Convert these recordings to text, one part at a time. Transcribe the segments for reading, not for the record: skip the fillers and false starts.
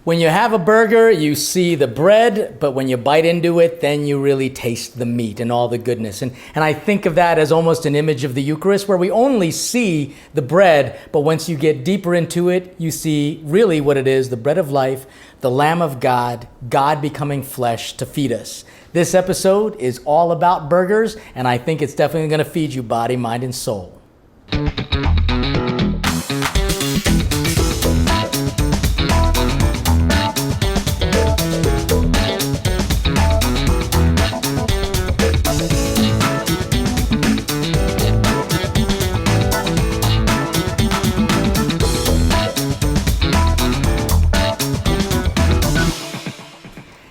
When you have a burger, you see the bread, but when you bite into it, then you really taste the meat and all the goodness. And I think of that as almost an image of the Eucharist, where we only see the bread, but once you get deeper into it, you see really what it is, the bread of life, the Lamb of God, God becoming flesh to feed us. This episode is all about burgers, and I think it's definitely going to feed you body, mind, and soul.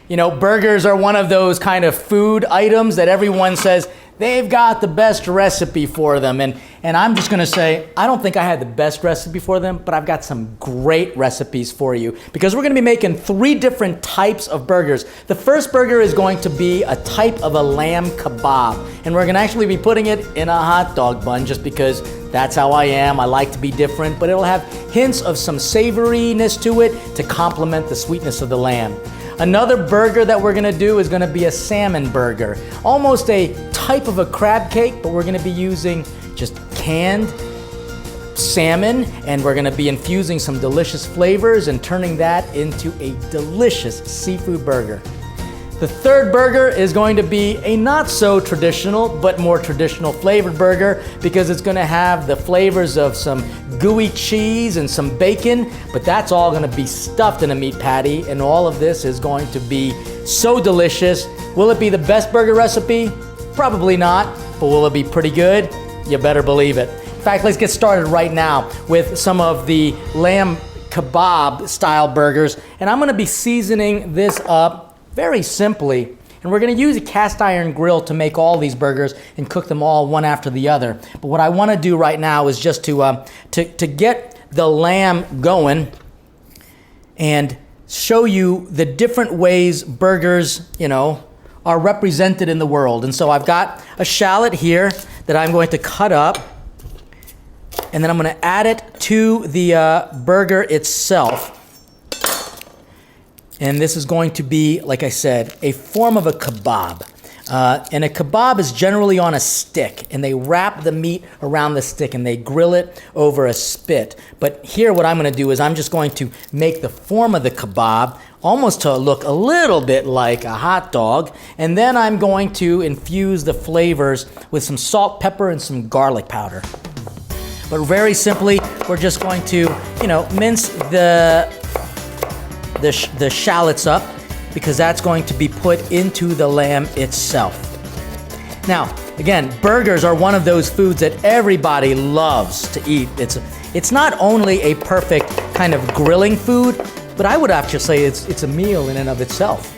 You know, burgers are one of those kind of food items that everyone says they've got the best recipe for them. And I'm just going to say, I don't think I had the best recipe for them, but I've got some great recipes for you because we're going to be making 3 different types of burgers. The first burger is going to be a type of a lamb kebab, and we're going to actually be putting it in a hot dog bun just because that's how I am. I like to be different, but it'll have hints of some savoriness to it to complement the sweetness of the lamb. Another burger that we're gonna do is gonna be a salmon burger. Almost a type of a crab cake, but we're gonna be using just canned salmon, and we're gonna be infusing some delicious flavors and turning that into a delicious seafood burger. The third burger is going to be a not so traditional, but more traditional flavored burger because it's gonna have the flavors of some gooey cheese and some bacon, but that's all gonna be stuffed in a meat patty, and all of this is going to be so delicious. Will it be the best burger recipe? Probably not, but will it be pretty good? You better believe it. In fact, let's get started right now with some of the lamb kebab style burgers, and I'm gonna be seasoning this up very simply, and we're going to use a cast iron grill to make all these burgers and cook them all one after the other. But what I want to do right now is just to get the lamb going and show you the different ways burgers, are represented in the world. And so I've got a shallot here that I'm going to cut up, and then I'm going to add it to the burger itself. And this is going to be, like I said, a form of a kebab. And a kebab is generally on a stick, and they wrap the meat around the stick and they grill it over a spit. But here what I'm gonna do is I'm just going to make the form of the kebab almost to look a little bit like a hot dog. And then I'm going to infuse the flavors with some salt, pepper, and some garlic powder. But very simply, we're just going to, mince the shallots up because that's going to be put into the lamb itself. Now, again, burgers are one of those foods that everybody loves to eat. It's not only a perfect kind of grilling food, but I would have to say it's a meal in and of itself.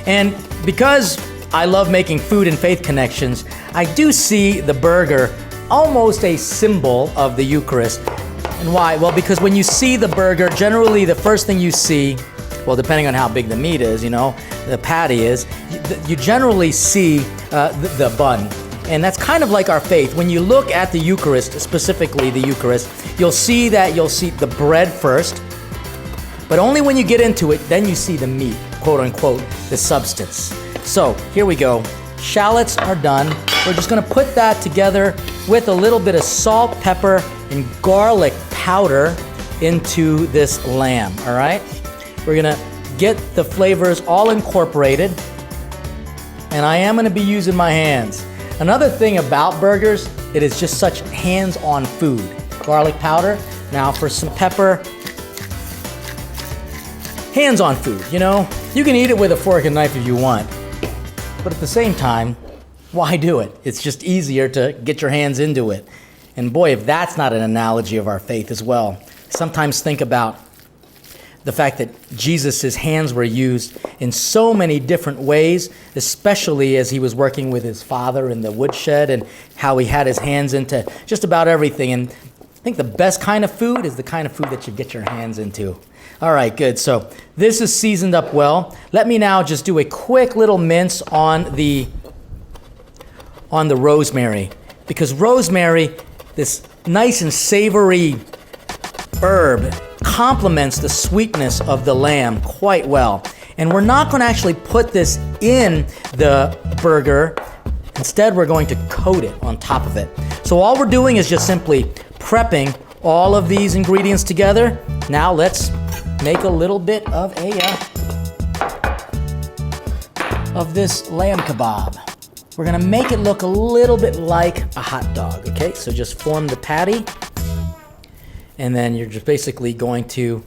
And because I love making food and faith connections, I do see the burger almost a symbol of the Eucharist. And why? Well, because when you see the burger, generally the first thing you see, well, depending on how big the meat is, the patty is, you generally see the bun. And that's kind of like our faith. When you look at the Eucharist, specifically the Eucharist, you'll see the bread first, but only when you get into it, then you see the meat, quote unquote, the substance. So here we go. Shallots are done. We're just gonna put that together with a little bit of salt, pepper, and garlic powder into this lamb, all right? We're gonna get the flavors all incorporated, and I am gonna be using my hands. Another thing about burgers, it is just such hands-on food. Garlic powder, now for some pepper. Hands-on food, You can eat it with a fork and knife if you want, but at the same time, why do it? It's just easier to get your hands into it. And boy, if that's not an analogy of our faith as well. Sometimes think about the fact that Jesus' hands were used in so many different ways, especially as he was working with his Father in the woodshed, and how he had his hands into just about everything. And I think the best kind of food is the kind of food that you get your hands into. All right, good. So this is seasoned up well. Let me now just do a quick little mince on the rosemary, because rosemary, this nice and savory herb, complements the sweetness of the lamb quite well. And we're not going to actually put this in the burger. Instead, we're going to coat it on top of it. So all we're doing is just simply prepping all of these ingredients together. Now let's make a little bit of this lamb kebab. We're gonna make it look a little bit like a hot dog, okay? So just form the patty, and then you're just basically going to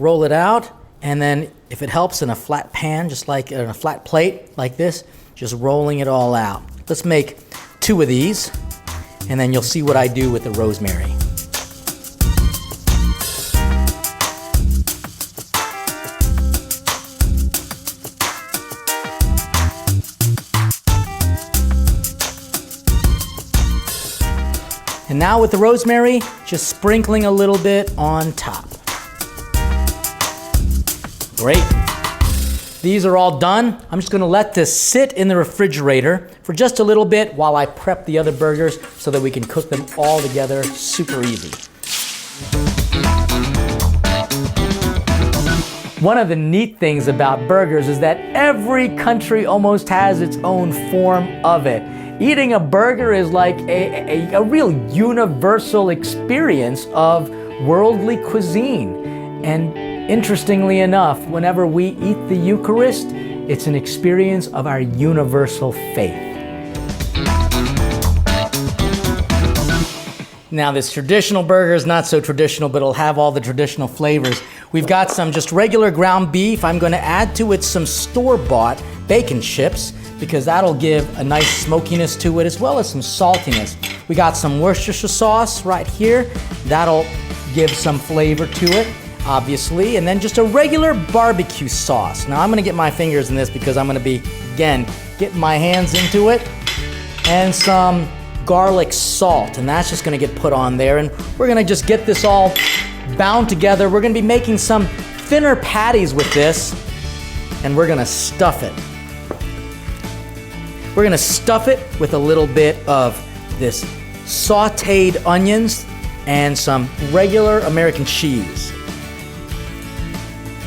roll it out, and then if it helps, in a flat pan, just like in a flat plate like this, just rolling it all out. Let's make 2 of these, and then you'll see what I do with the rosemary. And now with the rosemary, just sprinkling a little bit on top. Great. These are all done. I'm just gonna let this sit in the refrigerator for just a little bit while I prep the other burgers so that we can cook them all together super easy. One of the neat things about burgers is that every country almost has its own form of it. Eating a burger is like a real universal experience of worldly cuisine. And interestingly enough, whenever we eat the Eucharist, it's an experience of our universal faith. Now this traditional burger is not so traditional, but it'll have all the traditional flavors. We've got some just regular ground beef. I'm going to add to it some store-bought bacon chips, because that'll give a nice smokiness to it, as well as some saltiness. We got some Worcestershire sauce right here. That'll give some flavor to it, obviously. And then just a regular barbecue sauce. Now I'm gonna get my fingers in this because I'm gonna be, again, getting my hands into it. And some garlic salt, and that's just gonna get put on there. And we're gonna just get this all bound together. We're gonna be making some thinner patties with this, and we're gonna stuff it. We're gonna stuff it with a little bit of this sauteed onions and some regular American cheese.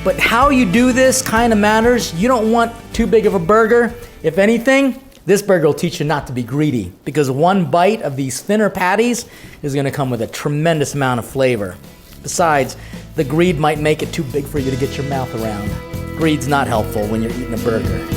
But how you do this kind of matters. You don't want too big of a burger. If anything, this burger will teach you not to be greedy, because one bite of these thinner patties is gonna come with a tremendous amount of flavor. Besides, the greed might make it too big for you to get your mouth around. Greed's not helpful when you're eating a burger.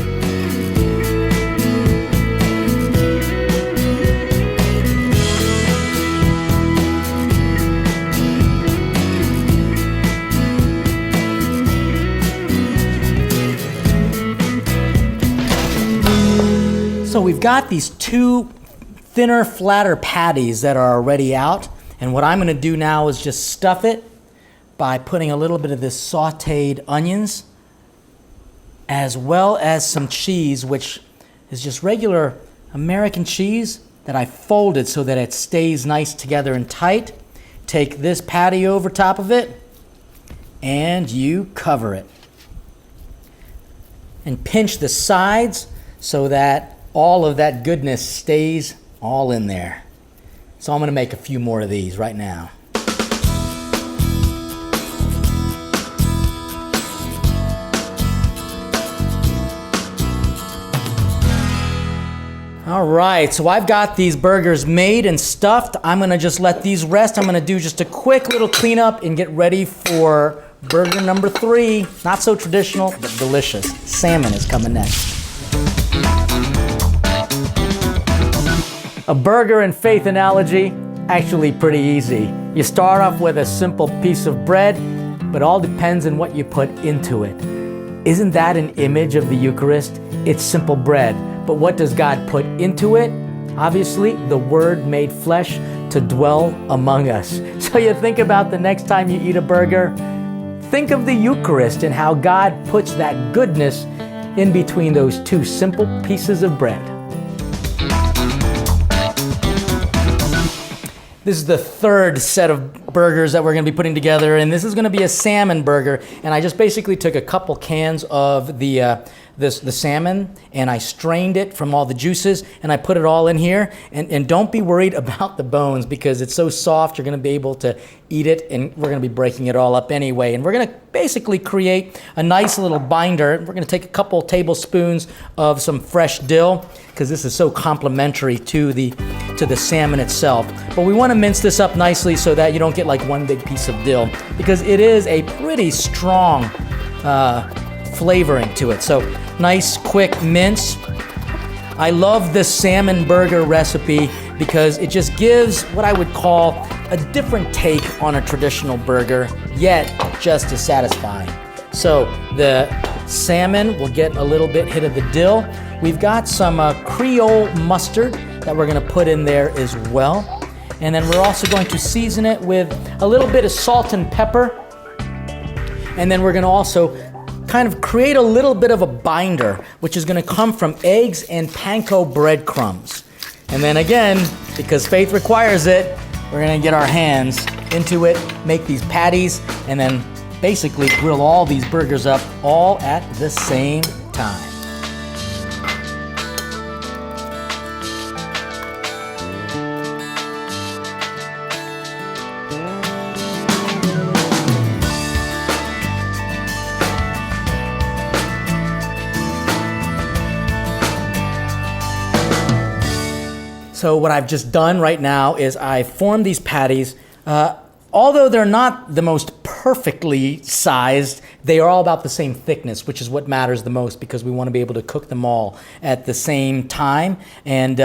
So we've got these 2 thinner, flatter patties that are already out. And what I'm gonna do now is just stuff it by putting a little bit of this sauteed onions, as well as some cheese, which is just regular American cheese that I folded so that it stays nice together and tight. Take this patty over top of it, and you cover it. And pinch the sides so that all of that goodness stays all in there. So I'm gonna make a few more of these right now. All right, so I've got these burgers made and stuffed. I'm gonna just let these rest. I'm gonna do just a quick little cleanup and get ready for burger number 3. Not so traditional, but delicious. Salmon is coming next. A burger and faith analogy, actually pretty easy. You start off with a simple piece of bread, but all depends on what you put into it. Isn't that an image of the Eucharist? It's simple bread, but what does God put into it? Obviously, the Word made flesh to dwell among us. So you think about the next time you eat a burger, think of the Eucharist and how God puts that goodness in between those 2 simple pieces of bread. This is the 3rd set of burgers that we're going to be putting together, and this is going to be a salmon burger. And I just basically took a couple cans of the salmon, and I strained it from all the juices, and I put it all in here. And don't be worried about the bones, because it's so soft, you're going to be able to eat it, and we're going to be breaking it all up anyway. And we're going to basically create a nice little binder. We're going to take a couple tablespoons of some fresh dill, because this is so complementary to the salmon itself. But we want to mince this up nicely so that you don't get like one big piece of dill, because it is a pretty strong flavoring to it. So nice quick mince. I love this salmon burger recipe because it just gives what I would call a different take on a traditional burger, yet just as satisfying. So the salmon will get a little bit hit of the dill. We've got some Creole mustard that we're going to put in there as well. And then we're also going to season it with a little bit of salt and pepper. And then we're going to also kind of create a little bit of a binder, which is going to come from eggs and panko breadcrumbs. And then again, because faith requires it, we're going to get our hands into it, make these patties, and then basically grill all these burgers up all at the same time. So what I've just done right now is I formed these patties. Although they're not the most perfectly sized, they are all about the same thickness, which is what matters the most, because we want to be able to cook them all at the same time. And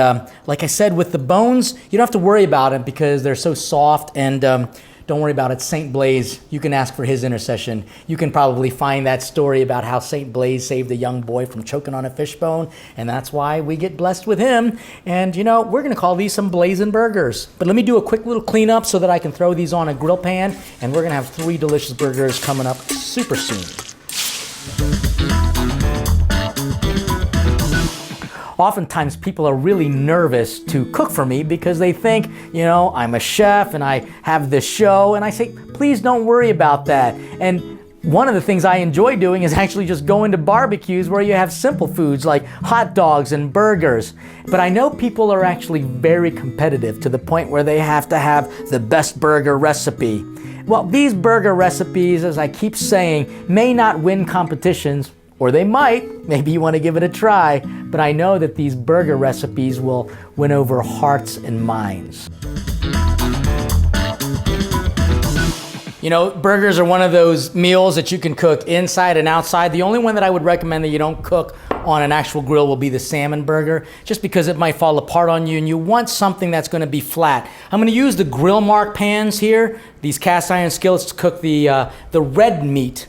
like I said, with the bones, you don't have to worry about it because they're so soft. And don't worry about it. Saint Blaise, you can ask for his intercession. You can probably find that story about how Saint Blaise saved a young boy from choking on a fishbone, and that's why we get blessed with him. And you know, we're going to call these some blazing burgers. But let me do a quick little cleanup so that I can throw these on a grill pan, and we're going to have 3 delicious burgers coming up super soon. Oftentimes people are really nervous to cook for me because they think, you know, I'm a chef and I have this show, and I say, please don't worry about that. And one of the things I enjoy doing is actually just going to barbecues where you have simple foods like hot dogs and burgers. But I know people are actually very competitive to the point where they have to have the best burger recipe. Well, these burger recipes, as I keep saying, may not win competitions, or they might. Maybe you want to give it a try. But I know that these burger recipes will win over hearts and minds. You know, burgers are one of those meals that you can cook inside and outside. The only one that I would recommend that you don't cook on an actual grill will be the salmon burger, just because it might fall apart on you, and you want something that's going to be flat. I'm going to use the grill mark pans here, these cast iron skillets, to cook the red meat.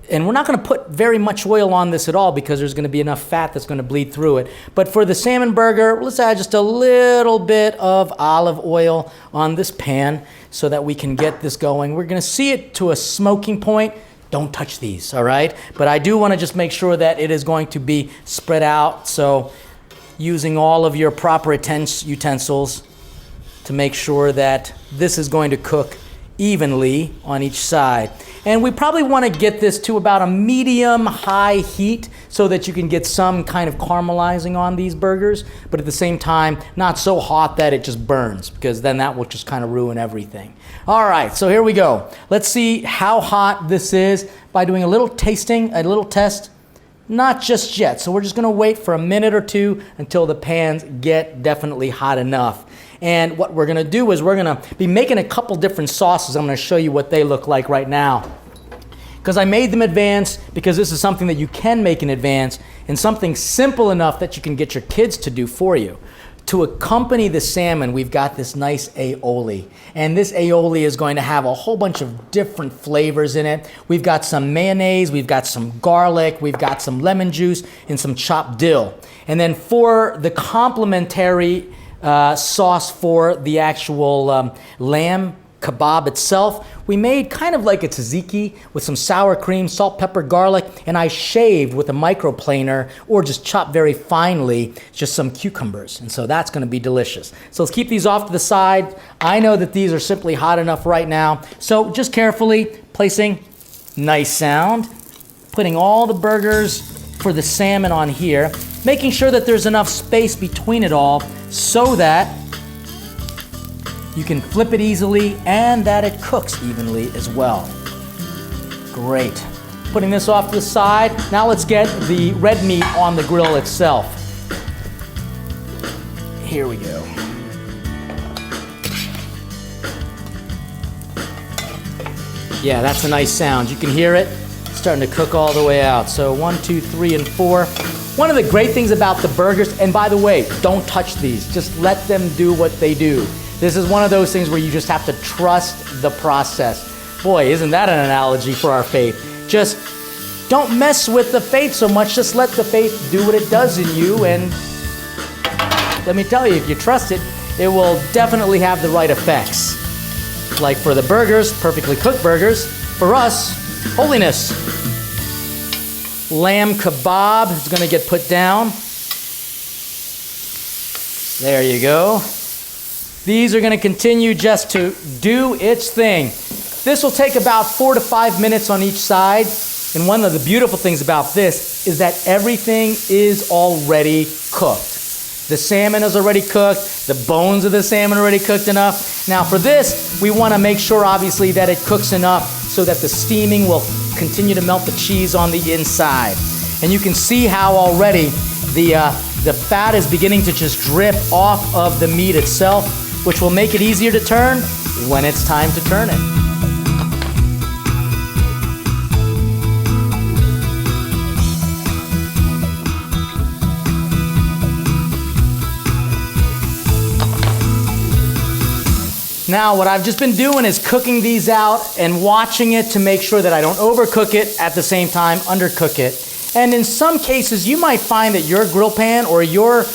And we're not going to put very much oil on this at all because there's going to be enough fat that's going to bleed through it. But for the salmon burger, let's add just a little bit of olive oil on this pan so that we can get this going. We're going to see it to a smoking point. Don't touch these, all right? But I do want to just make sure that it is going to be spread out. So using all of your proper utensils to make sure that this is going to cook evenly on each side. And we probably want to get this to about a medium-high heat so that you can get some kind of caramelizing on these burgers, but at the same time, not so hot that it just burns, because then that will just kind of ruin everything. All right, so here we go. Let's see how hot this is by doing a little tasting, a little test. Not just yet, so we're just going to wait for a minute or two until the pans get definitely hot enough. And what we're going to do is we're going to be making a couple different sauces. I'm going to show you what they look like right now. Because I made them in advance, because this is something that you can make in advance, and something simple enough that you can get your kids to do for you. To accompany the salmon, we've got this nice aioli. And this aioli is going to have a whole bunch of different flavors in it. We've got some mayonnaise, we've got some garlic, we've got some lemon juice, and some chopped dill. And then for the complementary sauce for the actual lamb kebab itself, we made kind of like a tzatziki with some sour cream, salt, pepper, garlic, and I shaved with a microplaner or just chopped very finely just some cucumbers. And so that's going to be delicious. So let's keep these off to the side. I know that these are simply hot enough right now. So just carefully placing, nice sound, putting all the burgers for the salmon on here, making sure that there's enough space between it all so that you can flip it easily and that it cooks evenly as well. Great. Putting this off to the side. Now let's get the red meat on the grill itself. Here we go. Yeah, that's a nice sound. You can hear it starting to cook all the way out. So 1, 2, 3, and 4. One of the great things about the burgers, and by the way, don't touch these. Just let them do what they do. This is one of those things where you just have to trust the process. Boy, isn't that an analogy for our faith? Just don't mess with the faith so much. Just let the faith do what it does in you. And let me tell you, if you trust it, it will definitely have the right effects. Like for the burgers, perfectly cooked burgers. For us, holiness. Lamb kebab is going to get put down. There you go. These are going to continue just to do its thing. This will take about 4 to 5 minutes on each side. And one of the beautiful things about this is that everything is already cooked. The salmon is already cooked. The bones of the salmon are already cooked enough. Now for this, we want to make sure obviously that it cooks enough so that the steaming will continue to melt the cheese on the inside. And you can see how already the fat is beginning to just drip off of the meat itself, which will make it easier to turn when it's time to turn it. Now, what I've just been doing is cooking these out and watching it to make sure that I don't overcook it, at the same time undercook it. And in some cases, you might find that your grill pan or your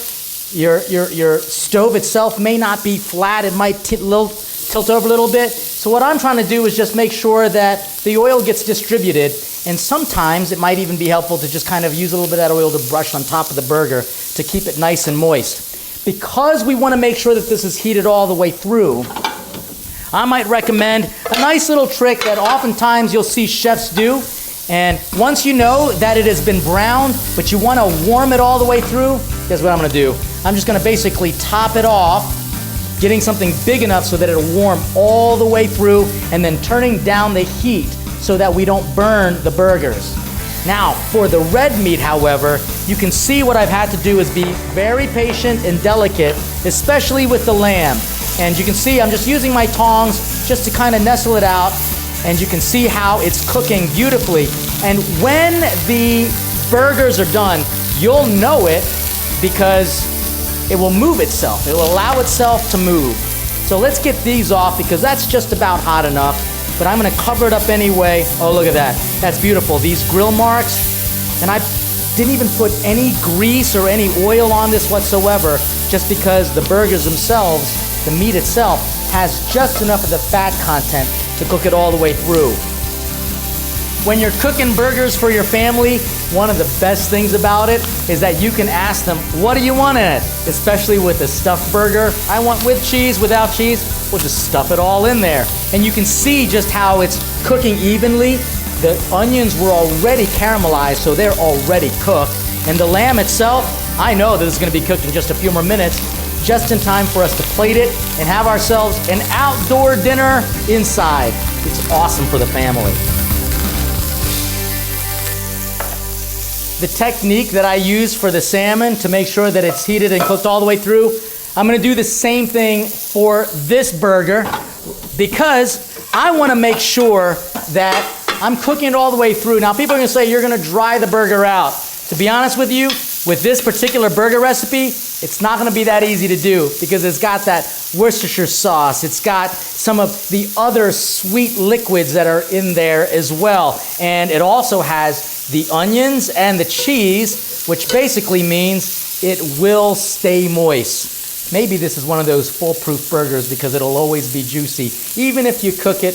stove itself may not be flat. It might tilt over a little bit. So what I'm trying to do is just make sure that the oil gets distributed. And sometimes it might even be helpful to just kind of use a little bit of that oil to brush on top of the burger to keep it nice and moist. Because we want to make sure that this is heated all the way through, I might recommend a nice little trick that oftentimes you'll see chefs do. And once you know that it has been browned, but you want to warm it all the way through, guess what I'm going to do? I'm just going to basically top it off, getting something big enough so that it'll warm all the way through, and then turning down the heat so that we don't burn the burgers. Now, for the red meat, however, you can see what I've had to do is be very patient and delicate, especially with the lamb. And you can see I'm just using my tongs just to kind of nestle it out, and you can see how it's cooking beautifully. And when the burgers are done, you'll know it because it will move itself. It will allow itself to move. So let's get these off because that's just about hot enough, but I'm going to cover it up anyway. Oh, look at that. That's beautiful. These grill marks, and I didn't even put any grease or any oil on this whatsoever, just because the burgers themselves, the meat itself, has just enough of the fat content to cook it all the way through. When you're cooking burgers for your family, one of the best things about it is that you can ask them, what do you want in it? Especially with a stuffed burger. I want with cheese, without cheese. We'll just stuff it all in there. And you can see just how it's cooking evenly. The onions were already caramelized, so they're already cooked. And the lamb itself, I know that it's going to be cooked in just a few more minutes, just in time for us to plate it and have ourselves an outdoor dinner inside. It's awesome for the family. The technique that I use for the salmon to make sure that it's heated and cooked all the way through, I'm going to do the same thing for this burger because I want to make sure that I'm cooking it all the way through. Now, people are going to say you're going to dry the burger out. To be honest with you, with this particular burger recipe, it's not going to be that easy to do because it's got that Worcestershire sauce. It's got some of the other sweet liquids that are in there as well. And it also has the onions and the cheese, which basically means it will stay moist. maybe this is one of those foolproof burgers because it'll always be juicy, even if you cook it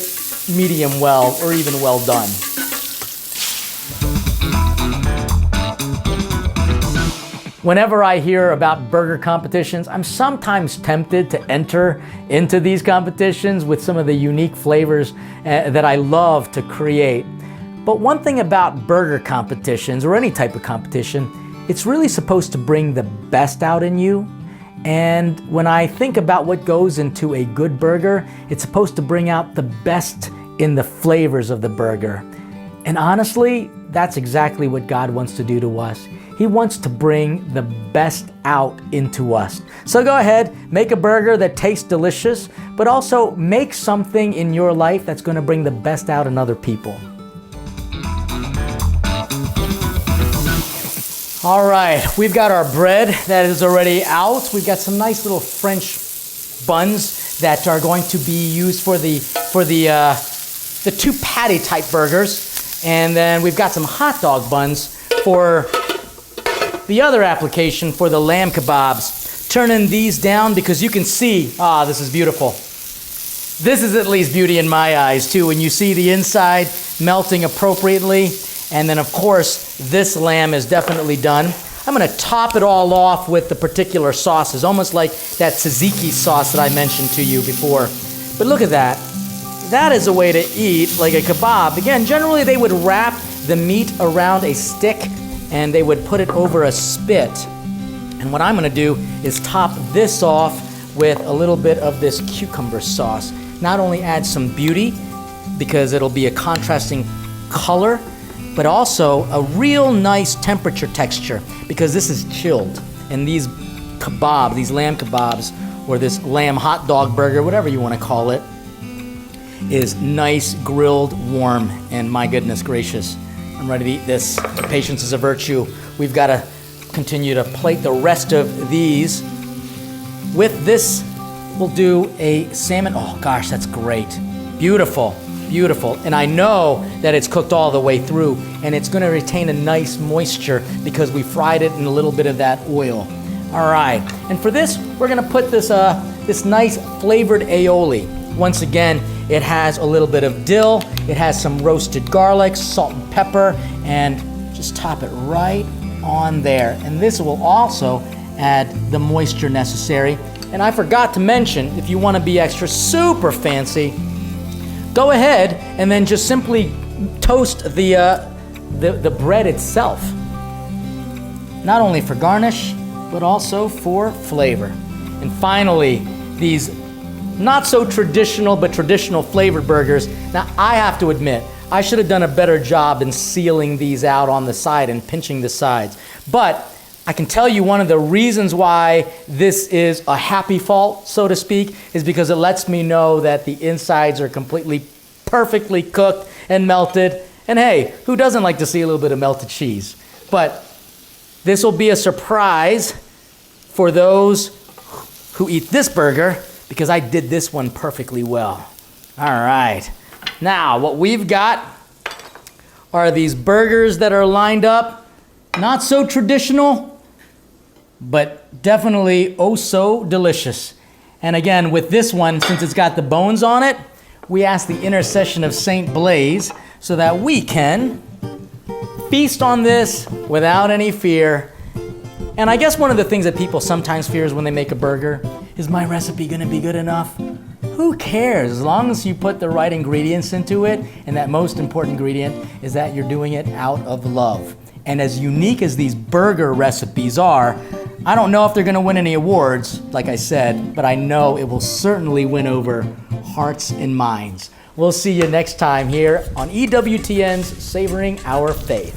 medium well or even well done. Whenever I hear about burger competitions, I'm sometimes tempted to enter into these competitions with some of the unique flavors that I love to create. But one thing about burger competitions, or any type of competition, it's really supposed to bring the best out in you. And when I think about what goes into a good burger, it's supposed to bring out the best in the flavors of the burger. And honestly, that's exactly what God wants to do to us. He wants to bring the best out into us. So go ahead, make a burger that tastes delicious, but also make something in your life that's going to bring the best out in other people. All right, we've got our bread that is already out. We've got some nice little French buns that are going to be used for the two patty type burgers. And then we've got some hot dog buns for the other application for the lamb kebabs. Turning these down because you can see, this is beautiful. This is at least beauty in my eyes too, when you see the inside melting appropriately. And then of course, this lamb is definitely done. I'm gonna top it all off with the particular sauces, almost like that tzatziki sauce that I mentioned to you before. But look at that. That is a way to eat like a kebab. Again, generally they would wrap the meat around a stick and they would put it over a spit. And what I'm gonna do is top this off with a little bit of this cucumber sauce. Not only add some beauty, because it'll be a contrasting color, but also a real nice temperature texture, because this is chilled. And these kebab, these lamb kebabs, or this lamb hot dog burger, whatever you wanna call it, is nice, grilled, warm, and my goodness gracious, I'm ready to eat this. Patience is a virtue. We've got to continue to plate the rest of these. With this, we'll do a salmon. Oh gosh, that's great. Beautiful, beautiful. And I know that it's cooked all the way through, and it's going to retain a nice moisture because we fried it in a little bit of that oil. All right, and for this, we're going to put this, this nice flavored aioli. Once again, it has a little bit of dill, it has some roasted garlic, salt and pepper, and just top it right on there. And this will also add the moisture necessary. And I forgot to mention, if you want to be extra super fancy, go ahead and then just simply toast the bread itself. Not only for garnish, but also for flavor. And finally, these not so traditional, but traditional flavored burgers. Now, I have to admit, I should have done a better job in sealing these out on the side and pinching the sides. But I can tell you one of the reasons why this is a happy fault, so to speak, is because it lets me know that the insides are completely, perfectly cooked and melted. And hey, who doesn't like to see a little bit of melted cheese? But this will be a surprise for those who eat this burger, because I did this one perfectly well. All right. Now, what we've got are these burgers that are lined up. Not so traditional, but definitely oh so delicious. And again, with this one, since it's got the bones on it, we ask the intercession of Saint Blaise so that we can feast on this without any fear. And I guess one of the things that people sometimes fear is when they make a burger, is my recipe gonna be good enough? Who cares? As long as you put the right ingredients into it, and that most important ingredient is that you're doing it out of love. And as unique as these burger recipes are, I don't know if they're gonna win any awards, like I said, but I know it will certainly win over hearts and minds. We'll see you next time here on EWTN's Savoring Our Faith.